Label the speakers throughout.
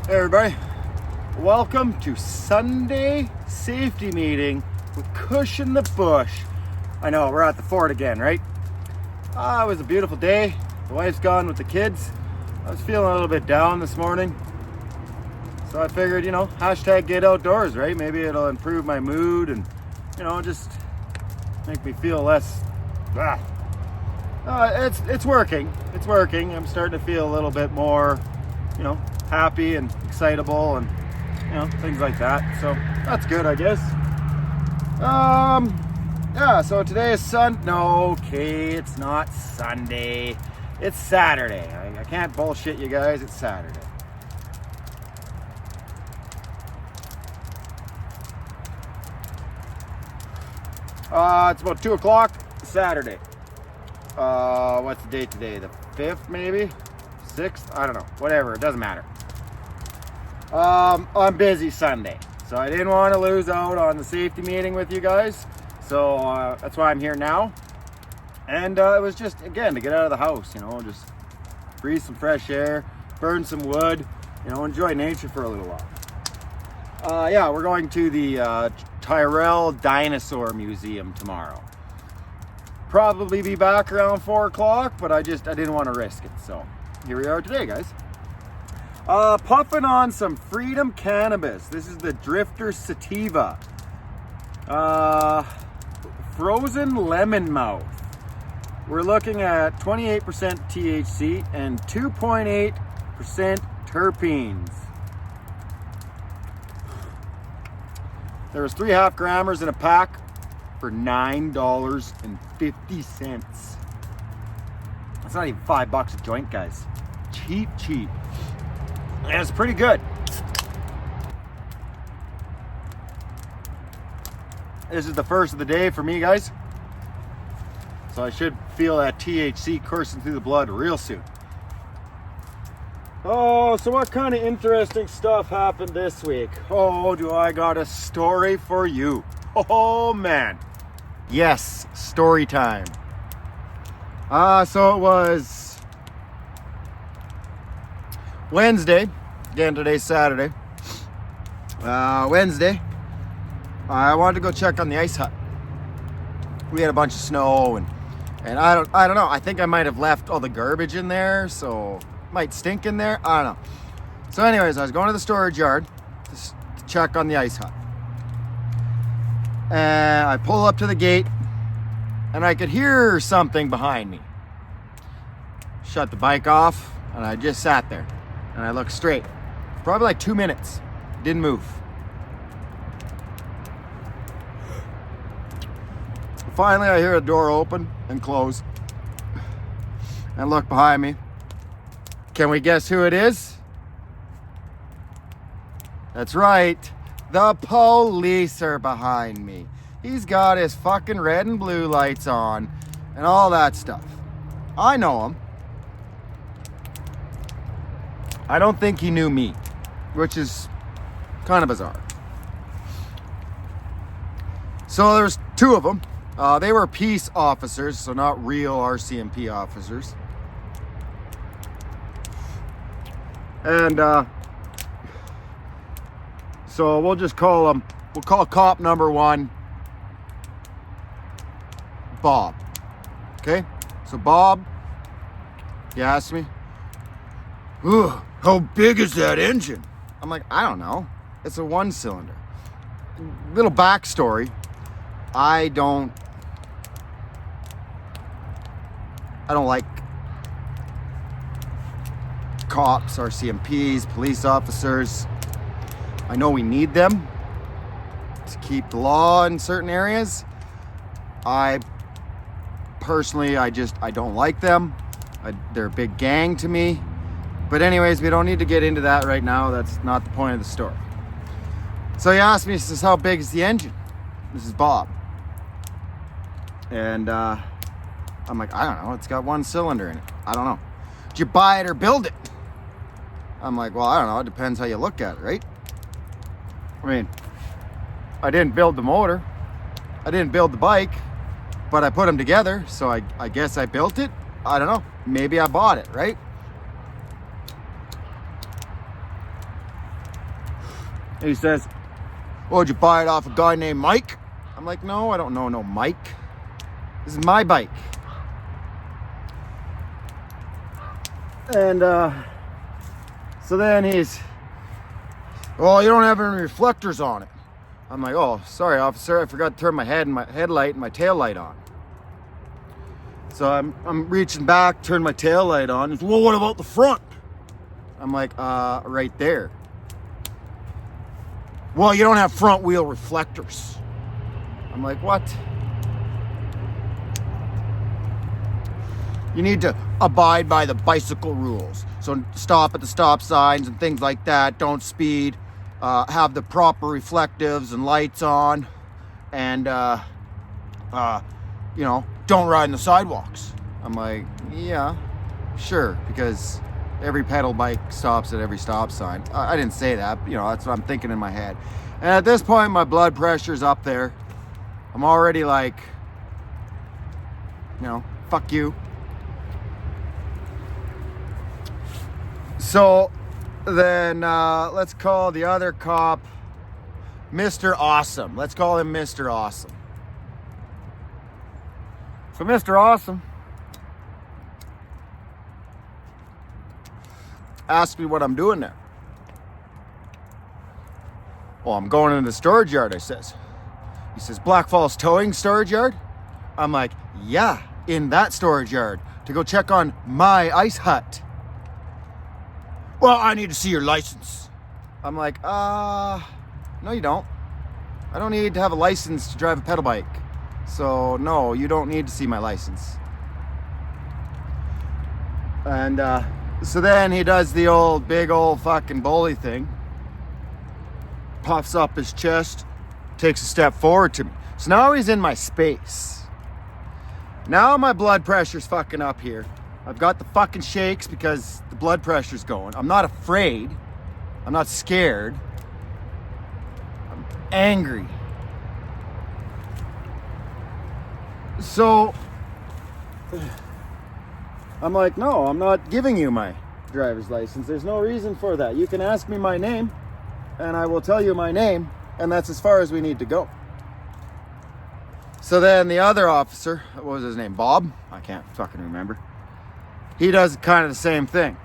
Speaker 1: Hey everybody, welcome to Sunday safety meeting with Cushion the Bush. I know, we're at the fort again, right? It was a beautiful day. The wife's gone with the kids. I was feeling a little bit down this morning. So I figured, hashtag get outdoors, right? Maybe it'll improve my mood and, just make me feel less, it's working. It's working. I'm starting to feel a little bit more, happy and excitable and things like that. So that's good, I guess. So today is it's not Sunday. It's Saturday. I can't bullshit you guys. It's Saturday. It's about 2 o'clock Saturday. What's the date today? The 5th, maybe? 6th? I don't know. Whatever. It doesn't matter. I'm busy Sunday, so I didn't want to lose out on the safety meeting with you guys. So that's why I'm here now. And it was just, again, to get out of the house, just breathe some fresh air, burn some wood, enjoy nature for a little while. We're going to the Tyrrell Dinosaur Museum tomorrow. Probably be back around 4 o'clock, but I didn't want to risk it. So here we are today, guys. Puffing on some Freedom Cannabis. This is the Drifter Sativa. Frozen Lemon Mouth. We're looking at 28% THC and 2.8% terpenes. There was 3 half grammers in a pack for $9.50. That's not even $5 a joint, guys. Cheap. And it's pretty good. This is the first of the day for me, guys. So I should feel that THC coursing through the blood real soon. Oh, so what kind of interesting stuff happened this week? Oh, do I got a story for you. Oh, man. Yes, story time. So it was Wednesday. Again, today's Saturday. Wednesday, I wanted to go check on the ice hut. We had a bunch of snow and I don't know. I think I might have left all the garbage in there, so it might stink in there. I don't know. So anyways, I was going to the storage yard to check on the ice hut. And I pull up to the gate and I could hear something behind me. Shut the bike off and I just sat there and I looked straight. Probably like 2 minutes. Didn't move. Finally, I hear a door open and close and look behind me. Can we guess who it is? That's right. The police are behind me. He's got his fucking red and blue lights on and all that stuff. I know him. I don't think he knew me, which is kind of bizarre. So there's 2 of them. They were peace officers, so not real RCMP officers. And so we'll just call them, we'll call cop number 1 Bob. Okay? So Bob, he asked me, how big is that engine? I'm like, I don't know. It's a 1-cylinder. Little backstory. I don't like cops, RCMPs, police officers. I know we need them to keep the law in certain areas. I personally, I don't like them. They're a big gang to me. But anyways, we don't need to get into that right now. That's not the point of the story. So he asked me, he says, how big is the engine? This is Bob. And I'm like, I don't know. It's got 1 cylinder in it. I don't know. Did you buy it or build it? I'm like, well, I don't know. It depends how you look at it, right? I mean, I didn't build the motor. I didn't build the bike. But I put them together. So I guess I built it. I don't know. Maybe I bought it, right? And he says, "Oh, did you buy it off a guy named Mike?" I'm like, "No, I don't know no Mike. This is my bike." And so then he's, "Oh, you don't have any reflectors on it." I'm like, "Oh, sorry, officer. I forgot to turn my headlight and my tail light on." So I'm reaching back, turn my tail light on. He's, "Well, what about the front?" I'm like, right there." "Well, you don't have front wheel reflectors." I'm like, "What?" "You need to abide by the bicycle rules. So stop at the stop signs and things like that. Don't speed. Have the proper reflectives and lights on. And, don't ride in the sidewalks." I'm like, "Yeah, sure." Because every pedal bike stops at every stop sign. I didn't say that. That's what I'm thinking in my head. And at this point, my blood pressure's up there. I'm already like, fuck you. So then let's call the other cop Mr. Awesome. Let's call him Mr. Awesome. So Mr. Awesome asked me what I'm doing there. "Well, I'm going into the storage yard," I says. He says, "Black Falls Towing Storage Yard?" I'm like, "Yeah, in that storage yard to go check on my ice hut." "Well, I need to see your license." I'm like, no, you don't. I don't need to have a license to drive a pedal bike. So, no, you don't need to see my license. And so then he does the big old fucking bully thing. Puffs up his chest, takes a step forward to me. So now he's in my space. Now my blood pressure's fucking up here. I've got the fucking shakes because the blood pressure's going. I'm not afraid. I'm not scared. I'm angry. So I'm like, "No, I'm not giving you my driver's license. There's no reason for that. You can ask me my name and I will tell you my name, and that's as far as we need to go." So then the other officer, what was his name? Bob? I can't fucking remember. He does kind of the same thing.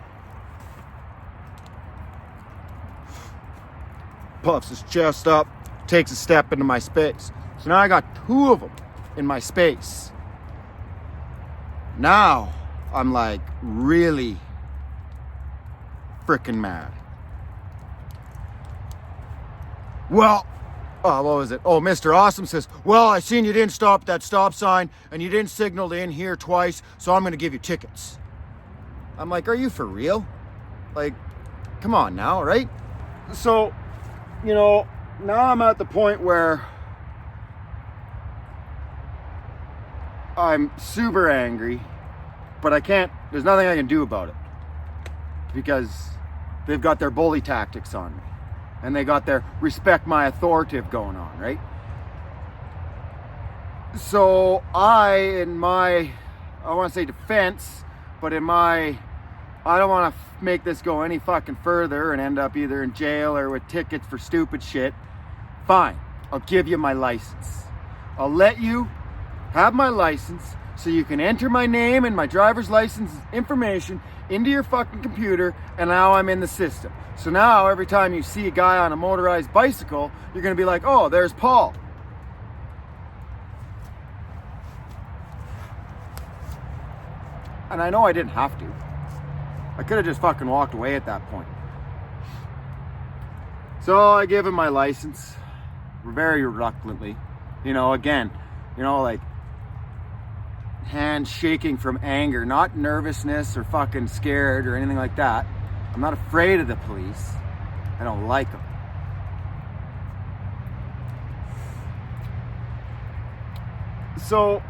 Speaker 1: Puffs his chest up, takes a step into my space. So now I got two of them in my space. Now I'm like really freaking mad. Well, what was it? Oh, Mr. Awesome says, "Well, I seen you didn't stop at that stop sign and you didn't signal in here twice, so I'm going to give you tickets." I'm like, "Are you for real? Like, come on now, right?" So, now I'm at the point where I'm super angry, but there's nothing I can do about it because they've got their bully tactics on me and they got their respect my authoritative going on, right? So I want to say defense, but I don't want to make this go any fucking further and end up either in jail or with tickets for stupid shit. Fine, I'll give you my license. I'll let you have my license so you can enter my name and my driver's license information into your fucking computer, and now I'm in the system. So now every time you see a guy on a motorized bicycle, you're going to be like, "Oh, there's Paul." And I know I didn't have to. I could have just fucking walked away at that point. So I give him my license very reluctantly. Like hands shaking from anger, not nervousness or fucking scared or anything like that. I'm not afraid of the police. I don't like them. So,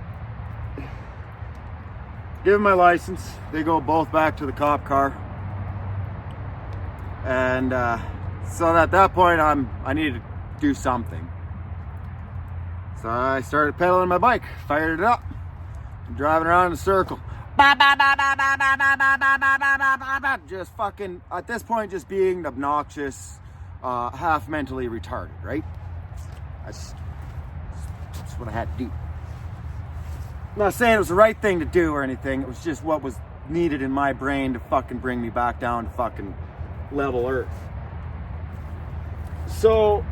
Speaker 1: give them my license. They go both back to the cop car. And so at that point, I needed to do something. So I started pedaling my bike, fired it up, driving around in a circle. Just fucking, at this point, just being obnoxious, half mentally retarded, right? That's what I had to do. I'm not saying it was the right thing to do or anything. It was just what was needed in my brain to fucking bring me back down to fucking level earth. So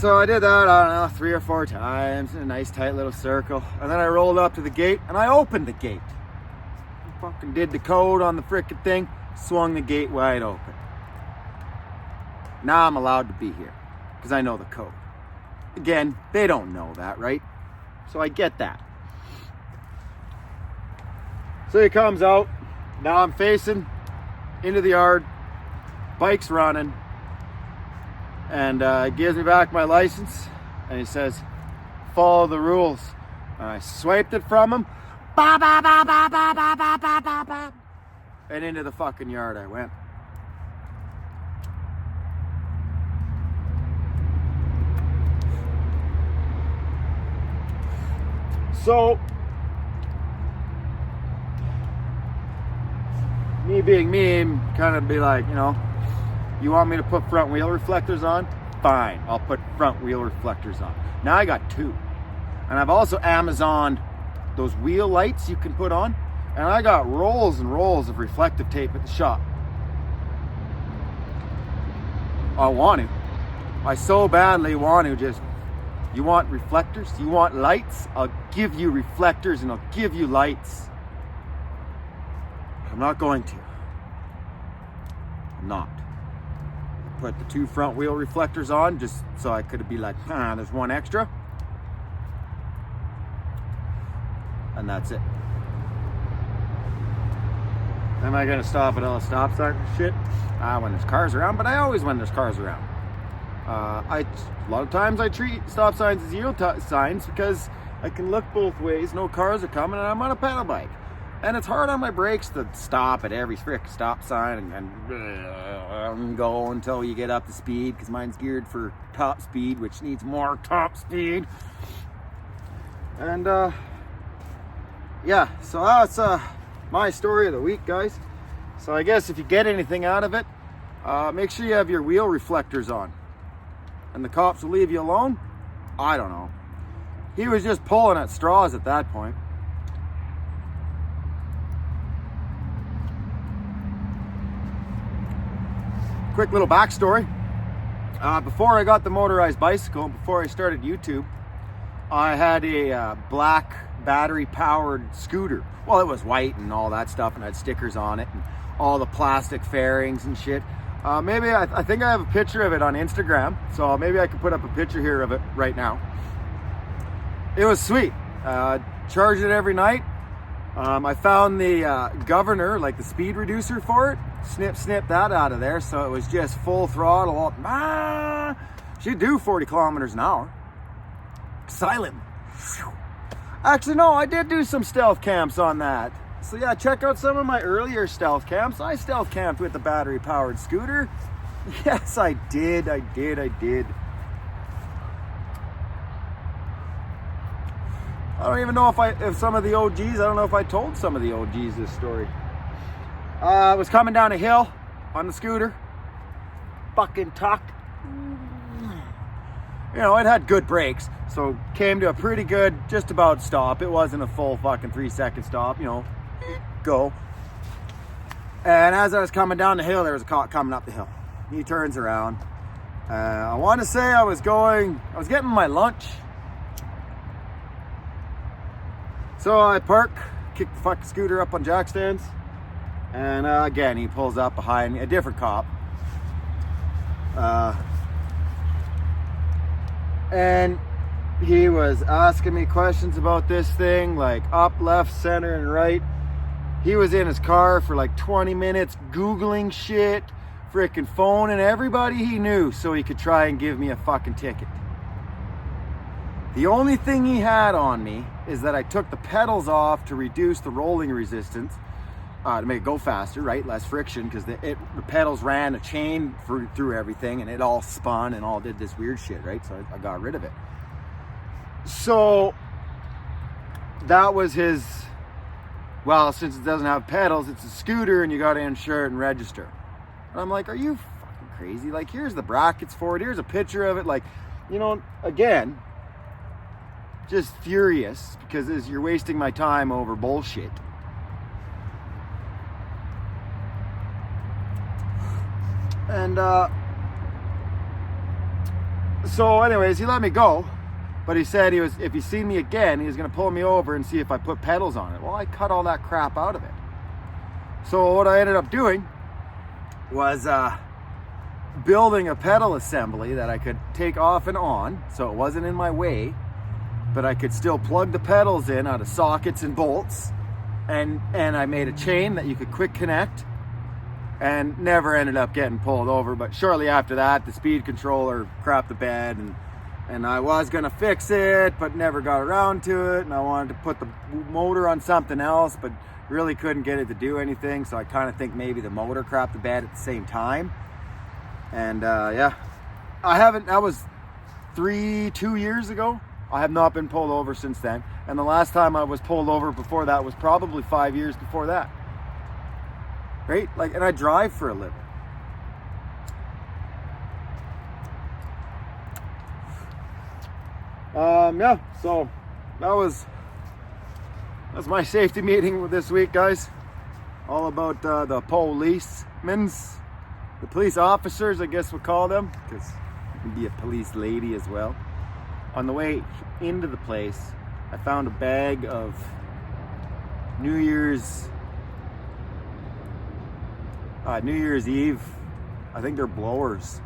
Speaker 1: I did that, I don't know, 3 or 4 times in a nice tight little circle. And then I rolled up to the gate and I opened the gate. I fucking did the code on the frickin' thing, swung the gate wide open. Now I'm allowed to be here because I know the code. Again, they don't know that, right? So I get that. So he comes out. Now I'm facing into the yard. Bike's running. And he gives me back my license. And he says, follow the rules. And I swiped it from him. Ba, ba, ba, ba, ba, ba, ba, ba, ba, ba. And into the fucking yard I went. So, me being me, kind of be like, you know, you want me to put front wheel reflectors on? Fine, I'll put front wheel reflectors on. Now I got 2. And I've also Amazoned those wheel lights you can put on. And I got rolls and rolls of reflective tape at the shop. I want to. I so badly want to just, you want reflectors? You want lights? I'll give you reflectors and I'll give you lights. I'm not going to. I'm not. I put the 2 front wheel reflectors on just so I could be like, there's 1 extra. And that's it. Am I gonna stop at all the stop signs and shit? When there's cars around, but I always when there's cars around. A lot of times I treat stop signs as yield signs because I can look both ways, no cars are coming, and I'm on a pedal bike. And it's hard on my brakes to stop at every frick stop sign and go until you get up to speed, because mine's geared for top speed, which needs more top speed. And yeah, so that's my story of the week, guys. So I guess if you get anything out of it, make sure you have your wheel reflectors on. And the cops will leave you alone? I don't know. He was just pulling at straws at that point. Quick little backstory. Before I got the motorized bicycle, before I started YouTube, I had a black battery powered scooter. Well, it was white and all that stuff and had stickers on it and all the plastic fairings and shit. Maybe I think I have a picture of it on Instagram, so maybe I could put up a picture here of it right now. It was sweet. Charged it every night. I found the governor, like the speed reducer for it. Snip that out of there, so it was just full throttle. She'd do 40 kilometers an hour. Silent. Actually, no, I did do some stealth camps on that. So yeah, check out some of my earlier stealth camps. I stealth camped with the battery powered scooter. Yes, I did. I don't even know if some of the OGs, I don't know if I told some of the OGs this story. I was coming down a hill on the scooter. Fucking tuck. You know, it had good brakes, so came to a pretty good, just about stop. It wasn't a full fucking 3-second stop, you know, go. And as I was coming down the hill, there was a cop coming up the hill. He turns around. I want to say I was getting my lunch. So I park, kick the fucking scooter up on jack stands. And again, he pulls up behind me, a different cop. And he was asking me questions about this thing, like up, left, center, and right. He was in his car for like 20 minutes Googling shit, freaking phoning everybody he knew so he could try and give me a fucking ticket. The only thing he had on me is that I took the pedals off to reduce the rolling resistance, to make it go faster, right? Less friction, because the pedals ran a chain through everything and it all spun and all did this weird shit, right? So I got rid of it. So that was his, well, since it doesn't have pedals, it's a scooter and you got to insure it and register. And I'm like, are you fucking crazy? Like, here's the brackets for it. Here's a picture of it. Like, you know, again, just furious because you're wasting my time over bullshit. And so anyways, he let me go, but he said if he seen me again, he was going to pull me over and see if I put pedals on it. Well, I cut all that crap out of it. So what I ended up doing was building a pedal assembly that I could take off and on, so it wasn't in my way, but I could still plug the pedals in out of sockets and bolts, and I made a chain that you could quick connect, and never ended up getting pulled over. But shortly after that, the speed controller crapped the bed, and I was gonna fix it, but never got around to it, and I wanted to put the motor on something else, but really couldn't get it to do anything, so I kind of think maybe the motor crapped the bed at the same time. And yeah, that was 2 years ago. I have not been pulled over since then, and the last time I was pulled over before that was probably 5 years before that. Right? Like, and I drive for a living. Yeah, so that's my safety meeting this week, guys. All about the policemen's, the police officers, I guess we'll call them, because you can be a police lady as well. On the way into the place, I found a bag of New Year's Eve, I think they're blowers.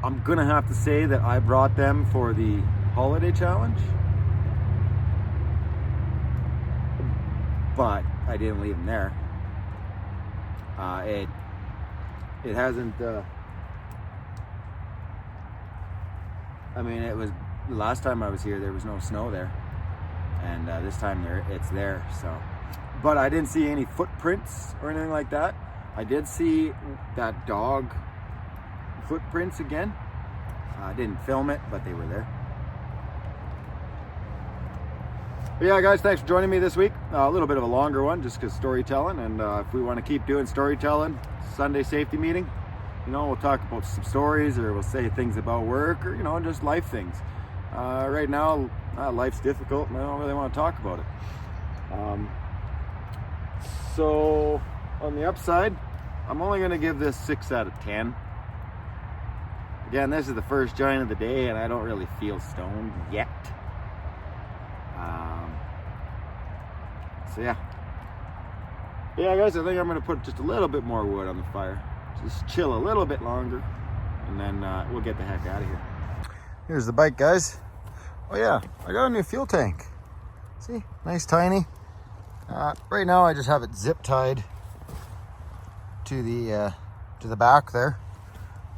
Speaker 1: I'm gonna have to say that I brought them for the holiday challenge, but I didn't leave them there. It hasn't, I mean, it was, the last time I was here, there was no snow there, and this time it's there, so. But I didn't see any footprints or anything like that. I did see that dog footprints again. I didn't film it, but they were there. But yeah, guys, thanks for joining me this week. A little bit of a longer one, just because storytelling, and if we want to keep doing storytelling, Sunday safety meeting, you know, we'll talk about some stories, or we'll say things about work, or, you know, just life things. Right now, life's difficult, and I don't really want to talk about it. So on the upside, I'm only going to give this 6 out of 10. Again, this is the first joint of the day, and I don't really feel stoned yet. So yeah, guys, I think I'm going to put just a little bit more wood on the fire. Just chill a little bit longer, and then we'll get the heck out of here. Here's the bike, guys. Oh yeah, I got a new fuel tank. See, nice tiny. Right now I just have it zip tied to the back there,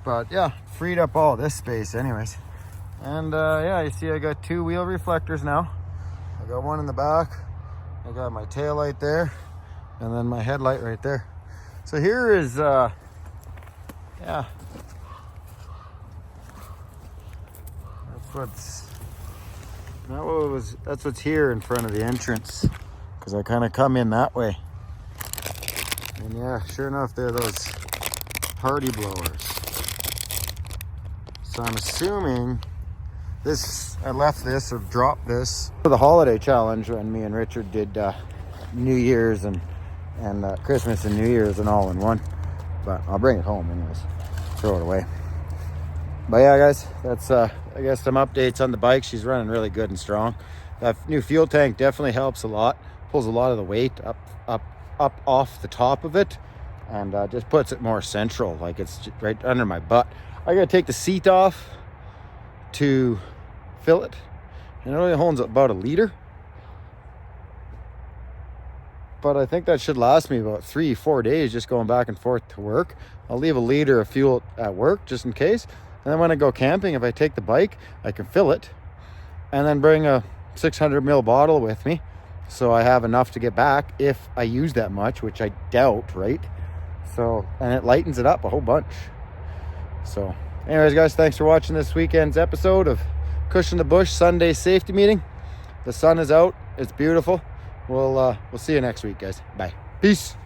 Speaker 1: but yeah, freed up all this space anyways. And yeah, you see I got 2 wheel reflectors now. I got one in the back, I got my tail light there, and then my headlight right there. So here is yeah, that's what's here in front of the entrance, because I kind of come in that way. And yeah, sure enough, they're those party blowers. So I'm assuming I left this or dropped this for the holiday challenge when me and Richard did New Year's and Christmas and New Year's and all in one. But I'll bring it home anyways, throw it away. But yeah, guys, that's I guess some updates on the bike. She's running really good and strong. That new fuel tank definitely helps a lot. Pulls a lot of the weight up off the top of it, and just puts it more central, like it's right under my butt. I gotta take the seat off to fill it, and it only holds about a liter, but I think that should last me about 3-4 days just going back and forth to work. I'll leave a liter of fuel at work just in case, and then when I go camping, if I take the bike, I can fill it and then bring a 600 ml bottle with me, so I have enough to get back if I use that much, which I doubt, right? So, and it lightens it up a whole bunch. So anyways, guys, thanks for watching this weekend's episode of Cushion the Bush Sunday safety meeting. The sun is out. It's beautiful. We'll see you next week, guys. Bye. Peace.